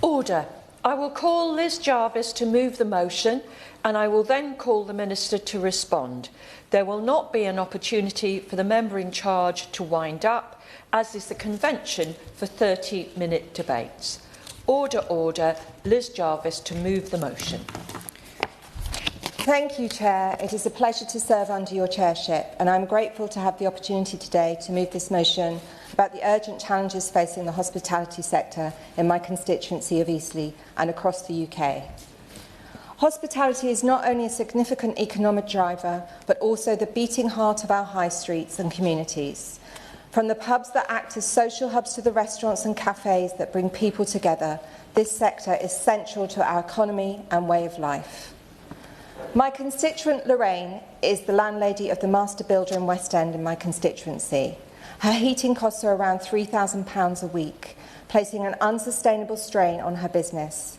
Order. I will call Liz Jarvis to move the motion, and I will then call the Minister to respond. There will not be an opportunity for the member in charge to wind up, as is the convention for 30-minute debates. Order, order. Liz Jarvis to move the motion. Thank you, Chair. It is a pleasure to serve under your chairship, and I'm grateful to have the opportunity today to move this motion about the urgent challenges facing the hospitality sector in my constituency of Eastleigh and across the UK. Hospitality is not only a significant economic driver, but also the beating heart of our high streets and communities. From the pubs that act as social hubs to the restaurants and cafes that bring people together, this sector is central to our economy and way of life. My constituent Lorraine is the landlady of the master builder in West End in my constituency. Her heating costs are around £3,000 a week, placing an unsustainable strain on her business.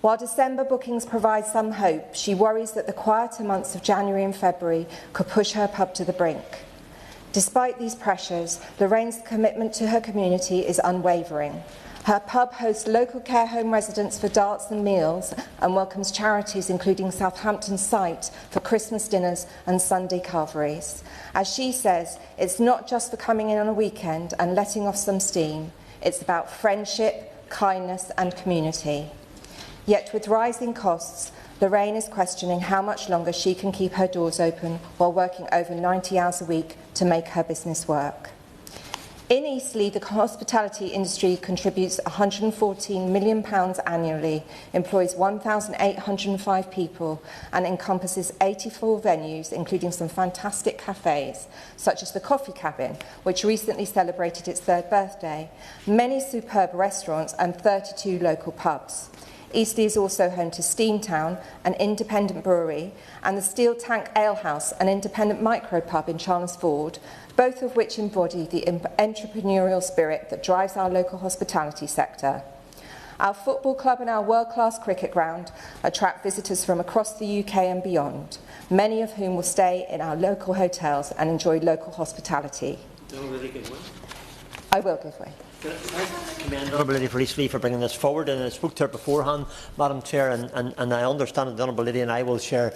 While December bookings provide some hope, she worries that the quieter months of January and February could push her pub to the brink. Despite these pressures, Lorraine's commitment to her community is unwavering. Her pub hosts local care home residents for darts and meals and welcomes charities including Southampton Sight for Christmas dinners and Sunday carveries. As she says, it's not just for coming in on a weekend and letting off some steam. It's about friendship, kindness and community. Yet with rising costs, Lorraine is questioning how much longer she can keep her doors open while working over 90 hours a week to make her business work. In Eastleigh, the hospitality industry contributes £114 million annually, employs 1,805 people and encompasses 84 venues, including some fantastic cafes, such as the Coffee Cabin, which recently celebrated its 3rd birthday, many superb restaurants and 32 local pubs. Eastleigh is also home to Steamtown, an independent brewery, and the Steel Tank Alehouse, an independent micro-pub in Chalmers-Ford, both of which embody the entrepreneurial spirit that drives our local hospitality sector. Our football club and our world-class cricket ground attract visitors from across the UK and beyond, many of whom will stay in our local hotels and enjoy local hospitality. I will give way. I commend the Honourable Lady for Eastleigh for bringing this forward, and I spoke to her beforehand, Madam Chair, and I understand that the Honourable Lady and I will share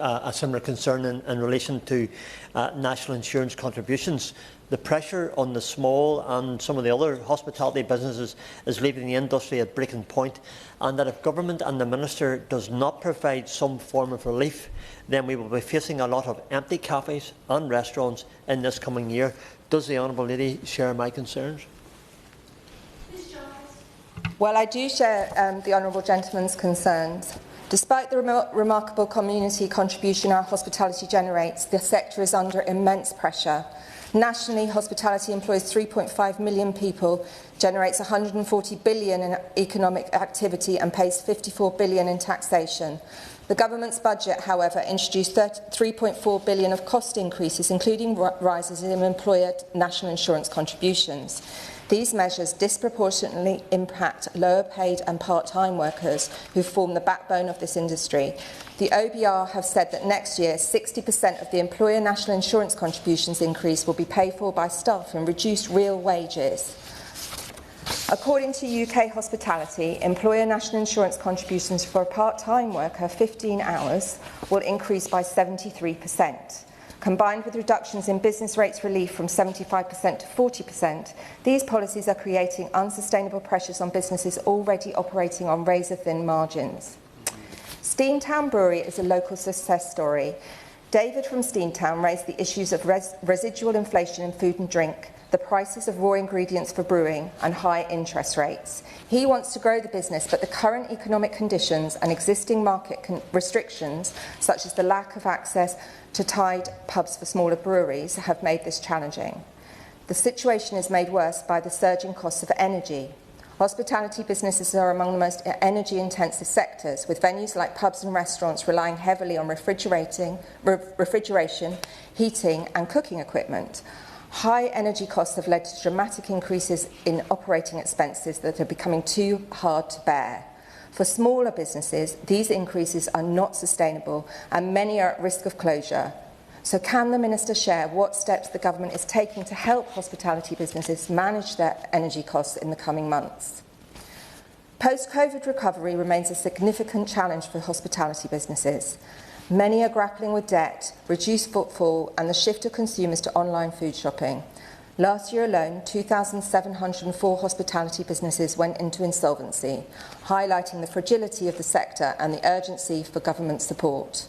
a similar concern in relation to national insurance contributions. The pressure on the small and some of the other hospitality businesses is leaving the industry at breaking point, and that if Government and the Minister does not provide some form of relief, then we will be facing a lot of empty cafes and restaurants in this coming year. Does the Honourable Lady share my concerns? Well, I do share the Honourable Gentleman's concerns. Despite the remarkable community contribution our hospitality generates, the sector is under immense pressure. Nationally, hospitality employs 3.5 million people, generates 140 billion in economic activity and pays 54 billion in taxation. The government's budget, however, introduced 3.4 billion of cost increases, including rises in employer national insurance contributions. These measures disproportionately impact lower-paid and part-time workers who form the backbone of this industry. The OBR have said that next year 60% of the employer national insurance contributions increase will be paid for by staff in reduced real wages. According to UK Hospitality, employer national insurance contributions for a part-time worker 15 hours will increase by 73%. Combined with reductions in business rates relief from 75% to 40%, these policies are creating unsustainable pressures on businesses already operating on razor-thin margins. Steamtown Brewery is a local success story. David from Steamtown raised the issues of residual inflation in food and drink, the prices of raw ingredients for brewing and high interest rates. He wants to grow the business, but the current economic conditions and existing market restrictions, such as the lack of access to tied pubs for smaller breweries, have made this challenging. The situation is made worse by the surging costs of energy. Hospitality businesses are among the most energy-intensive sectors, with venues like pubs and restaurants relying heavily on refrigeration, heating and cooking equipment. High energy costs have led to dramatic increases in operating expenses that are becoming too hard to bear. For smaller businesses, these increases are not sustainable and many are at risk of closure. So can the Minister share what steps the Government is taking to help hospitality businesses manage their energy costs in the coming months? Post-COVID recovery remains a significant challenge for hospitality businesses. Many are grappling with debt, reduced footfall and the shift of consumers to online food shopping. Last year alone, 2,704 hospitality businesses went into insolvency, highlighting the fragility of the sector and the urgency for government support.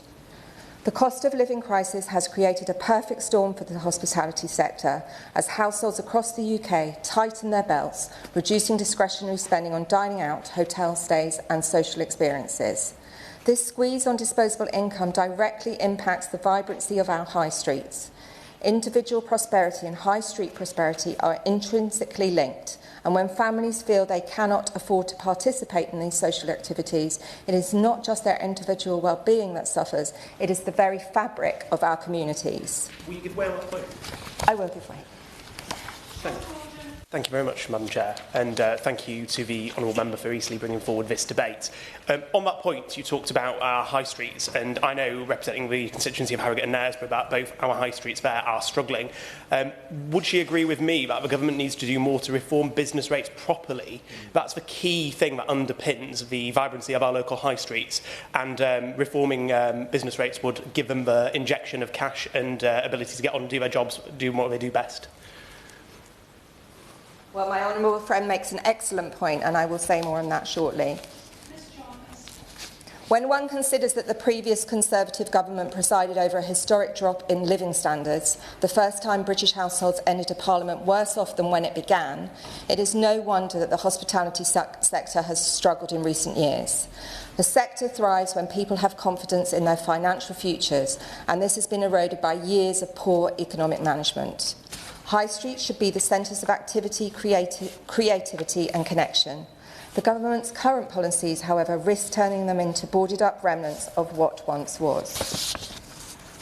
The cost of living crisis has created a perfect storm for the hospitality sector as households across the UK tighten their belts, reducing discretionary spending on dining out, hotel stays and social experiences. This squeeze on disposable income directly impacts the vibrancy of our high streets. Individual prosperity and high street prosperity are intrinsically linked, and when families feel they cannot afford to participate in these social activities, it is not just their individual well-being that suffers, it is the very fabric of our communities. Will you give way on that point? I will give way. Thank you very much, Madam Chair, and thank you to the Honourable Member for Eastleigh bringing forward this debate. On that point, you talked about our high streets, and I know, representing the constituency of Harrogate and Knaresborough, that both our high streets there are struggling. Would she agree with me that the government needs to do more to reform business rates properly? That's the key thing that underpins the vibrancy of our local high streets, and reforming business rates would give them the injection of cash and ability to get on and do their jobs, do what they do best. Well, my honourable friend makes an excellent point, and I will say more on that shortly. When one considers that the previous Conservative government presided over a historic drop in living standards, the first time British households entered a parliament worse off than when it began, it is no wonder that the hospitality sector has struggled in recent years. The sector thrives when people have confidence in their financial futures, and this has been eroded by years of poor economic management. High streets should be the centres of activity, creativity and connection. The government's current policies, however, risk turning them into boarded-up remnants of what once was.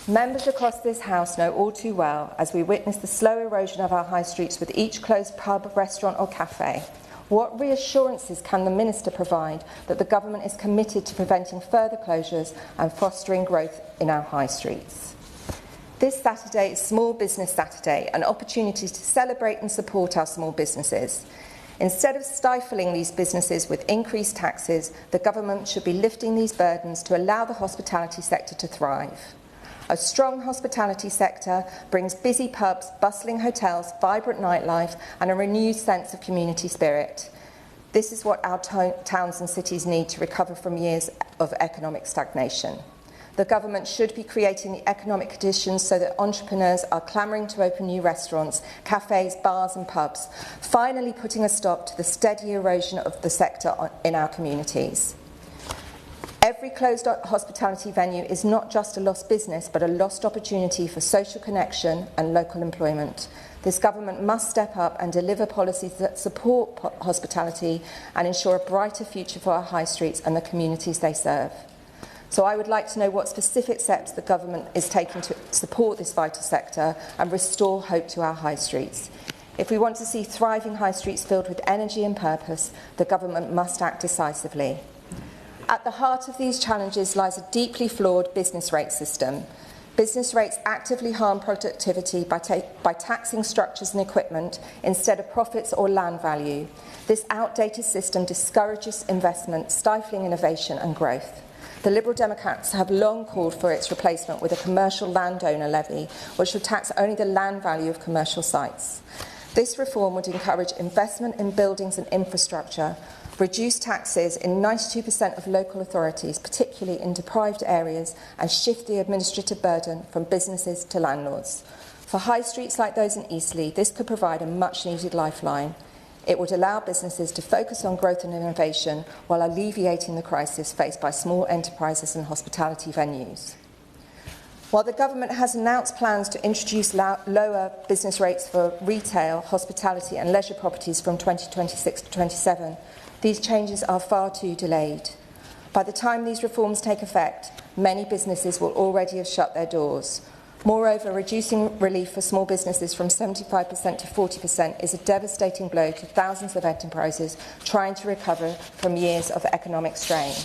Members across this House know all too well, as we witness the slow erosion of our high streets with each closed pub, restaurant or cafe. What reassurances can the Minister provide that the government is committed to preventing further closures and fostering growth in our high streets? This Saturday is Small Business Saturday, an opportunity to celebrate and support our small businesses. Instead of stifling these businesses with increased taxes, the government should be lifting these burdens to allow the hospitality sector to thrive. A strong hospitality sector brings busy pubs, bustling hotels, vibrant nightlife and a renewed sense of community spirit. This is what our towns and cities need to recover from years of economic stagnation. The government should be creating the economic conditions so that entrepreneurs are clamouring to open new restaurants, cafes, bars and pubs, finally putting a stop to the steady erosion of the sector in our communities. Every closed hospitality venue is not just a lost business, but a lost opportunity for social connection and local employment. This government must step up and deliver policies that support hospitality and ensure a brighter future for our high streets and the communities they serve. So I would like to know what specific steps the government is taking to support this vital sector and restore hope to our high streets. If we want to see thriving high streets filled with energy and purpose, the government must act decisively. At the heart of these challenges lies a deeply flawed business rate system. Business rates actively harm productivity by taxing structures and equipment instead of profits or land value. This outdated system discourages investment, stifling innovation and growth. The Liberal Democrats have long called for its replacement with a commercial landowner levy, which would tax only the land value of commercial sites. This reform would encourage investment in buildings and infrastructure, reduce taxes in 92% of local authorities, particularly in deprived areas, and shift the administrative burden from businesses to landlords. For high streets like those in Eastleigh, this could provide a much-needed lifeline. It would allow businesses to focus on growth and innovation while alleviating the crisis faced by small enterprises and hospitality venues. While the government has announced plans to introduce lower business rates for retail, hospitality and leisure properties from 2026 to 27, these changes are far too delayed. By the time these reforms take effect, many businesses will already have shut their doors. Moreover, reducing relief for small businesses from 75% to 40% is a devastating blow to thousands of enterprises trying to recover from years of economic strain.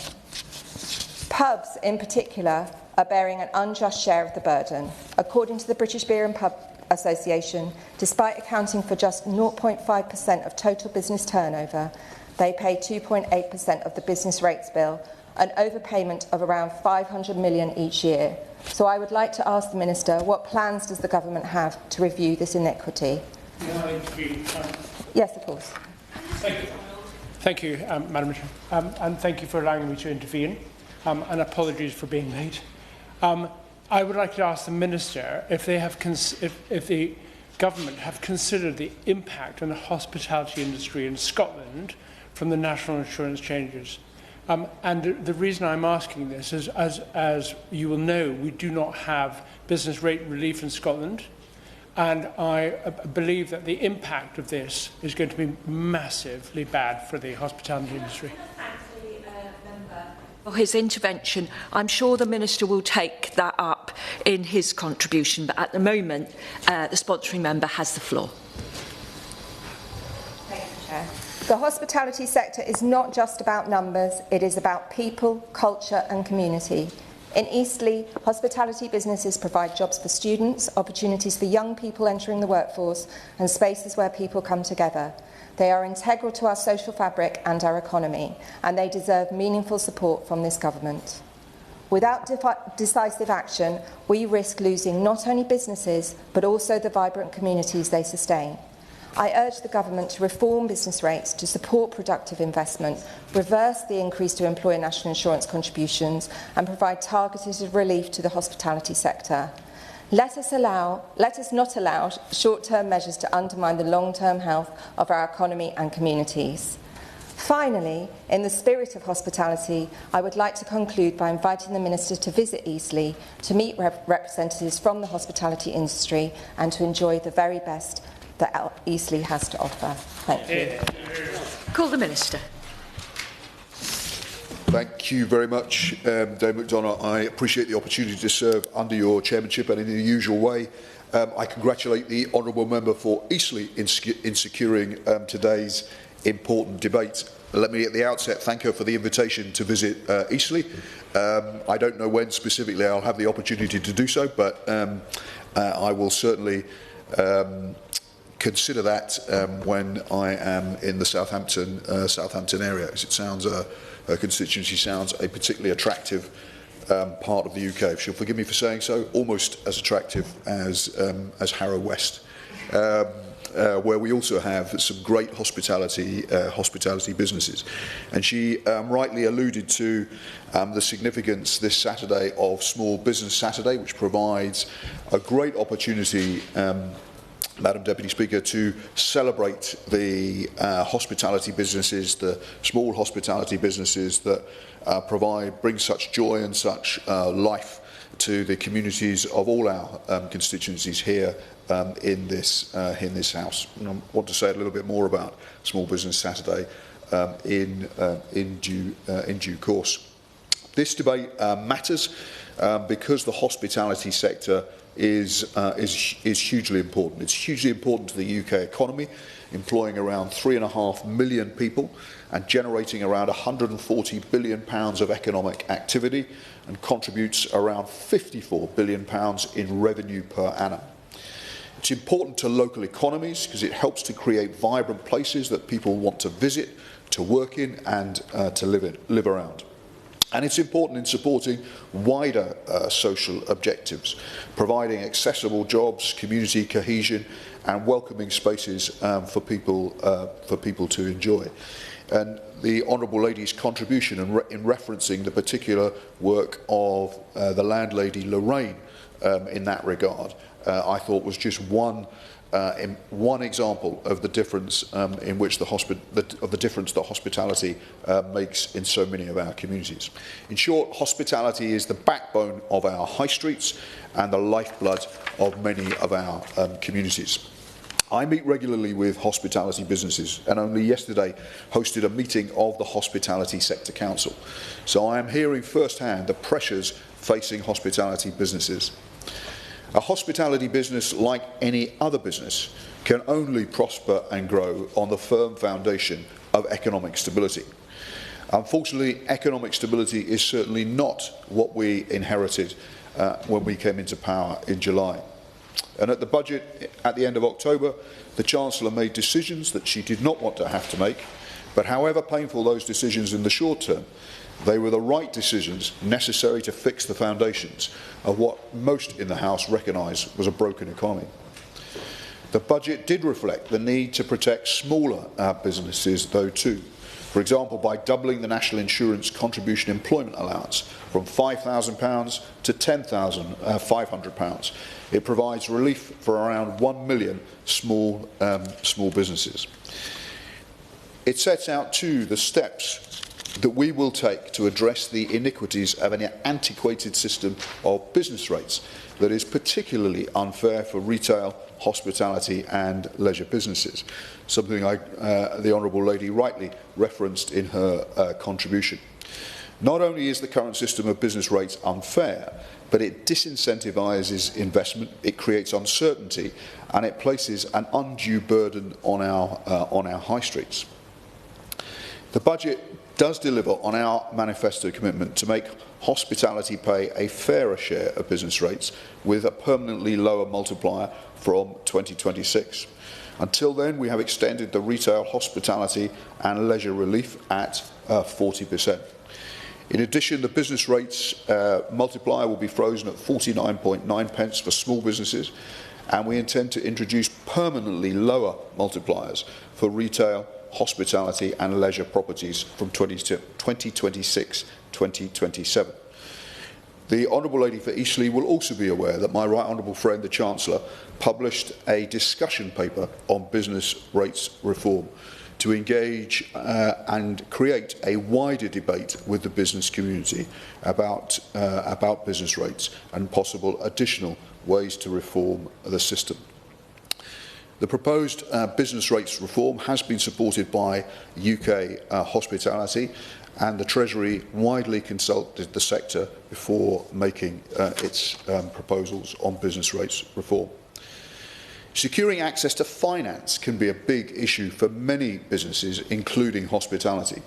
Pubs, in particular, are bearing an unjust share of the burden. According to the British Beer and Pub Association, despite accounting for just 0.5% of total business turnover, They pay 2.8% of the business rates bill, an overpayment of around £500 million each year. So I would like to ask the Minister, what plans does the Government have to review this inequity? Yes, of course. Thank you, Madam Chair, and thank you for allowing me to intervene, and apologies for being late. I would like to ask the Minister if they have if the Government have considered the impact on the hospitality industry in Scotland from the national insurance changes. And the reason I'm asking this is, as you will know, we do not have business rate relief in Scotland, and I believe that the impact of this is going to be massively bad for the hospitality industry. For his intervention, I'm sure the Minister will take that up in his contribution, but at the moment, the sponsoring member has the floor. Thank you, Chair. The hospitality sector is not just about numbers, it is about people, culture and community. In Eastleigh, hospitality businesses provide jobs for students, opportunities for young people entering the workforce and spaces where people come together. They are integral to our social fabric and our economy, and they deserve meaningful support from this Government. Without decisive action, we risk losing not only businesses, but also the vibrant communities they sustain. I urge the Government to reform business rates to support productive investment, reverse the increase to employer national insurance contributions, and provide targeted relief to the hospitality sector. Let us not allow short-term measures to undermine the long-term health of our economy and communities. Finally, in the spirit of hospitality, I would like to conclude by inviting the Minister to visit Eastleigh, to meet representatives from the hospitality industry and to enjoy the very best that Eastleigh has to offer. Thank you. Call the Minister. Thank you very much, Dame McDonagh. I appreciate the opportunity to serve under your chairmanship, and in the usual way, I congratulate the honourable member for Eastleigh in securing today's important debate. Let me at the outset thank her for the invitation to visit Eastleigh. I don't know when specifically I'll have the opportunity to do so, but I will certainly consider that when I am in the Southampton area, as it sounds her constituency sounds a particularly attractive part of the UK. If she'll forgive me for saying so, almost as attractive as Harrow West, where we also have some great hospitality businesses. And she rightly alluded to the significance this Saturday of Small Business Saturday, which provides a great opportunity, Madam Deputy Speaker, to celebrate the hospitality businesses, the small hospitality businesses that bring such joy and such life to the communities of all our constituencies here in this House. And I want to say a little bit more about Small Business Saturday in due course. This debate matters because the hospitality sector is hugely important. It's hugely important to the UK economy, employing around 3.5 million people and generating around £140 billion of economic activity, and contributes around £54 billion in revenue per annum. It's important to local economies because it helps to create vibrant places that people want to visit, to work in and to live around. And it's important in supporting wider social objectives, providing accessible jobs, community cohesion and welcoming spaces for people to enjoy. And the Honourable Lady's contribution in referencing the particular work of the landlady Lorraine in that regard, I thought was just one example of the difference in which the difference that hospitality makes in so many of our communities. In short, hospitality is the backbone of our high streets and the lifeblood of many of our communities. I meet regularly with hospitality businesses and only yesterday hosted a meeting of the Hospitality Sector Council. So I am hearing firsthand the pressures facing hospitality businesses. A hospitality business, like any other business, can only prosper and grow on the firm foundation of economic stability. Unfortunately, economic stability is certainly not what we inherited when we came into power in July. And at the budget at the end of October, the Chancellor made decisions that she did not want to have to make, But however painful those decisions in the short term, they were the right decisions necessary to fix the foundations of what most in the House recognise was a broken economy. The budget did reflect the need to protect smaller businesses, though, too. For example, by doubling the National Insurance Contribution Employment Allowance from £5,000 to £10,500. It provides relief for around 1 million small businesses. It sets out, too, the steps that we will take to address the iniquities of an antiquated system of business rates that is particularly unfair for retail, hospitality and leisure businesses, something the Honourable Lady rightly referenced in her contribution. Not only is the current system of business rates unfair, but it disincentivises investment, it creates uncertainty and it places an undue burden on our high streets. The budget does deliver on our manifesto commitment to make hospitality pay a fairer share of business rates with a permanently lower multiplier from 2026. Until then, we have extended the retail, hospitality and leisure relief at 40%. In addition, the business rates multiplier will be frozen at 49.9 pence for small businesses, and we intend to introduce permanently lower multipliers for retail, hospitality and leisure properties from 2026-2027. The Honourable Lady for Eastleigh will also be aware that my right honourable friend, the Chancellor, published a discussion paper on business rates reform to engage and create a wider debate with the business community about business rates and possible additional ways to reform the system. The proposed business rates reform has been supported by UK hospitality, and the Treasury widely consulted the sector before making its proposals on business rates reform. Securing access to finance can be a big issue for many businesses, including hospitality.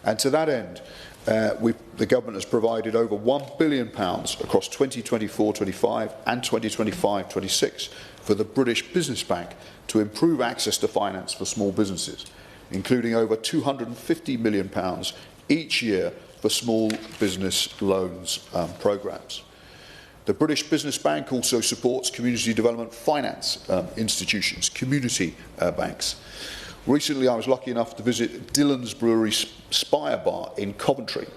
And to that end, the Government has provided over £1 billion across 2024-25 and 2025-26 for the British Business Bank to improve access to finance for small businesses, including over £250 million each year for small business loans programmes. The British Business Bank also supports community development finance institutions, community banks. Recently, I was lucky enough to visit Dillon's Brewery Spire Bar in Coventry.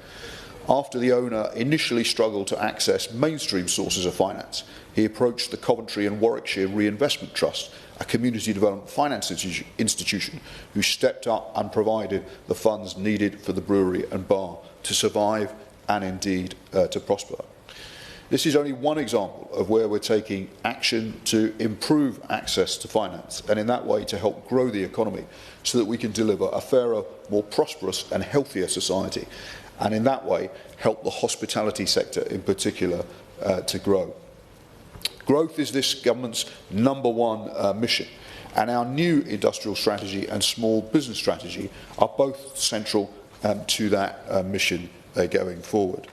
After the owner initially struggled to access mainstream sources of finance, he approached the Coventry and Warwickshire Reinvestment Trust, a community development finance institution, who stepped up and provided the funds needed for the brewery and bar to survive and indeed to prosper. This is only one example of where we're taking action to improve access to finance and in that way to help grow the economy so that we can deliver a fairer, more prosperous and healthier society, and in that way help the hospitality sector in particular to grow. Growth is this government's #1 mission, and our new industrial strategy and small business strategy are both central to that mission going forward.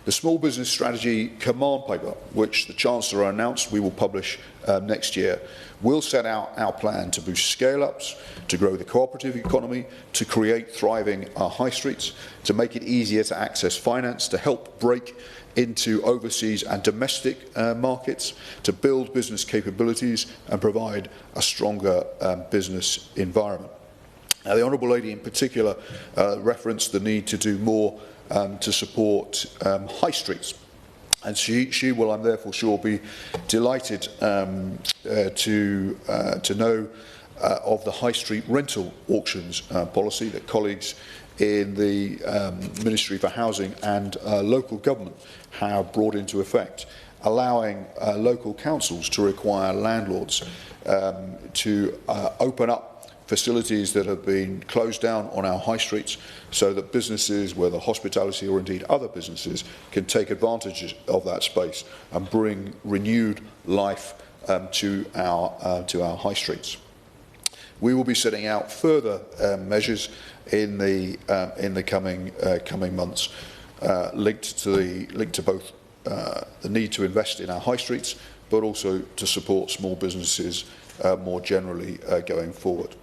The Small Business Strategy Command Paper, which the Chancellor announced we will publish next year, will set out our plan to boost scale-ups, to grow the cooperative economy, to create thriving high streets, to make it easier to access finance, to help break into overseas and domestic markets, to build business capabilities and provide a stronger business environment. Now, the Honourable Lady in particular referenced the need to do more to support high streets. And she will, I'm therefore sure, be delighted to know of the high street rental auctions policy that colleagues in the Ministry for Housing and local government have brought into effect, allowing local councils to require landlords to open up facilities that have been closed down on our high streets so that businesses, whether hospitality or indeed other businesses, can take advantage of that space and bring renewed life to our high streets. We will be setting out further measures in the coming months linked to both the need to invest in our high streets, but also to support small businesses more generally going forward.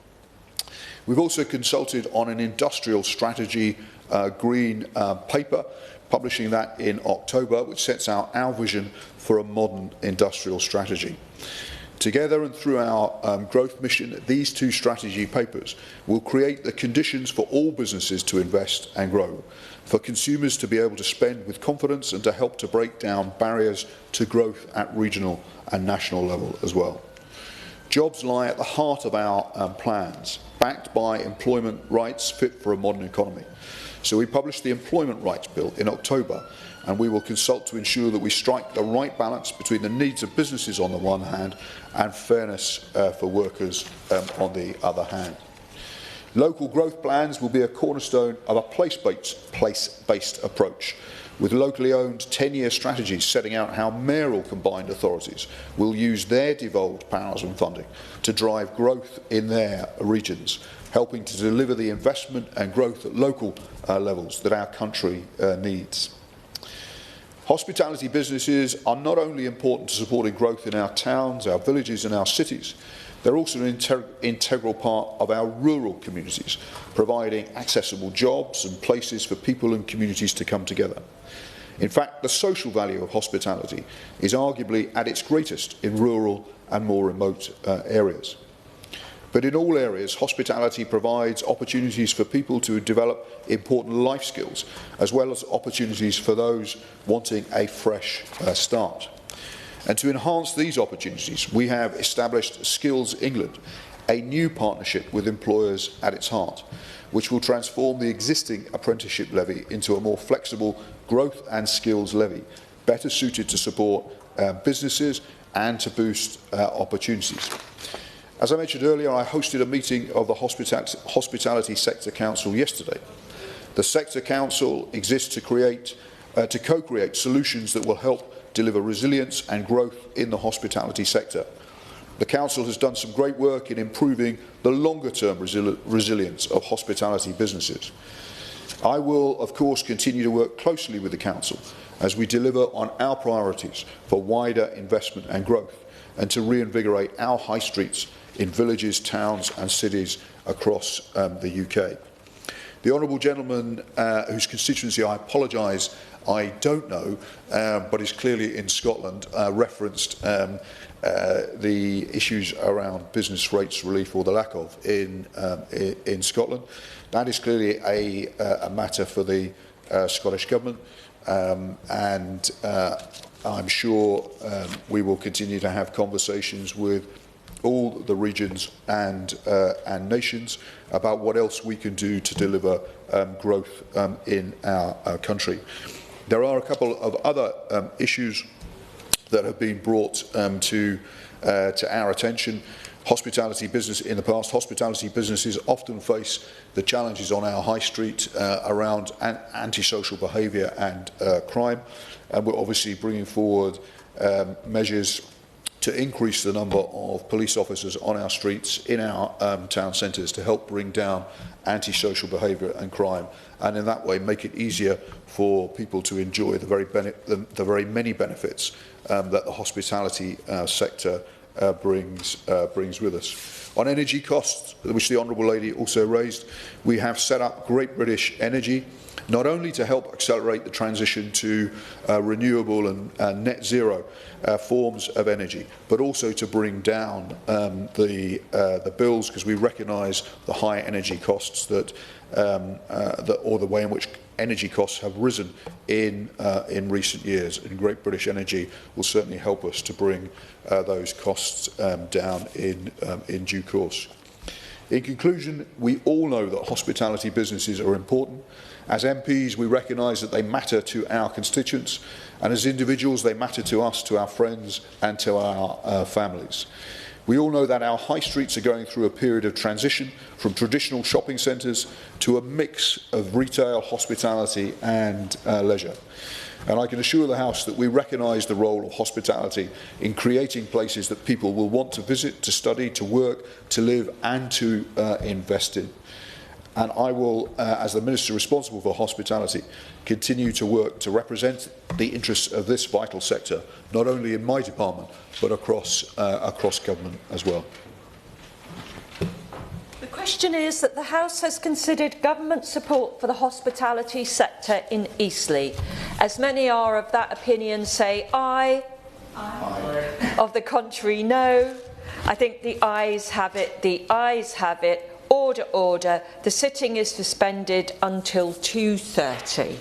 We've also consulted on an industrial strategy green paper, publishing that in October, which sets out our vision for a modern industrial strategy. Together and through our growth mission, these two strategy papers will create the conditions for all businesses to invest and grow, for consumers to be able to spend with confidence and to help to break down barriers to growth at regional and national level as well. Jobs lie at the heart of our plans, backed by employment rights fit for a modern economy. So we published the Employment Rights Bill in October, and we will consult to ensure that we strike the right balance between the needs of businesses on the one hand and fairness for workers on the other hand. Local growth plans will be a cornerstone of a place-based approach, with locally owned 10-year strategies setting out how mayoral combined authorities will use their devolved powers and funding to drive growth in their regions, helping to deliver the investment and growth at local levels that our country needs. Hospitality businesses are not only important to supporting growth in our towns, our villages and our cities, they're also an integral part of our rural communities, providing accessible jobs and places for people and communities to come together. In fact, the social value of hospitality is arguably at its greatest in rural and more remote areas. But in all areas, hospitality provides opportunities for people to develop important life skills, as well as opportunities for those wanting a fresh start. And to enhance these opportunities, we have established Skills England, a new partnership with employers at its heart, which will transform the existing apprenticeship levy into a more flexible growth and skills levy, better suited to support businesses and to boost opportunities. As I mentioned earlier, I hosted a meeting of the Hospitality Sector Council yesterday. The Sector Council exists to co-create solutions that will help deliver resilience and growth in the hospitality sector. The Council has done some great work in improving the longer-term resilience of hospitality businesses. I will, of course, continue to work closely with the Council as we deliver on our priorities for wider investment and growth, and to reinvigorate our high streets in villages, towns and cities across the UK. The honourable gentleman, whose constituency I apologise I don't know, but is clearly in Scotland, referenced the issues around business rates relief, or the lack of, in Scotland. That is clearly a matter for the Scottish Government, and I'm sure we will continue to have conversations with all the regions and nations about what else we can do to deliver growth in our country. There are a couple of other issues that have been brought to our attention. Hospitality business in the past, hospitality businesses often face the challenges on our high street around antisocial behaviour and crime, and we're obviously bringing forward measures to increase the number of police officers on our streets in our town centres to help bring down antisocial behaviour and crime, and in that way make it easier for people to enjoy the very many benefits that the hospitality sector brings with us. On energy costs, which the Honourable Lady also raised, we have set up Great British Energy, not only to help accelerate the transition to renewable and net zero forms of energy, but also to bring down the bills, because we recognise the high energy costs or the way in which energy costs have risen in recent years. And Great British Energy will certainly help us to bring those costs down in due course. In conclusion, we all know that hospitality businesses are important. As MPs, we recognise that they matter to our constituents, and as individuals, they matter to us, to our friends and to our families. We all know that our high streets are going through a period of transition from traditional shopping centres to a mix of retail, hospitality and leisure. And I can assure the House that we recognise the role of hospitality in creating places that people will want to visit, to study, to work, to live and to invest in. And I will, as the Minister responsible for hospitality, continue to work to represent the interests of this vital sector, not only in my department, but across government as well. The question is that the House has considered government support for the hospitality sector in Eastleigh. As many are of that opinion, say aye. Aye. Of the contrary, no. I think the ayes have it. The ayes have it. Order, order. The sitting is suspended until 2:30.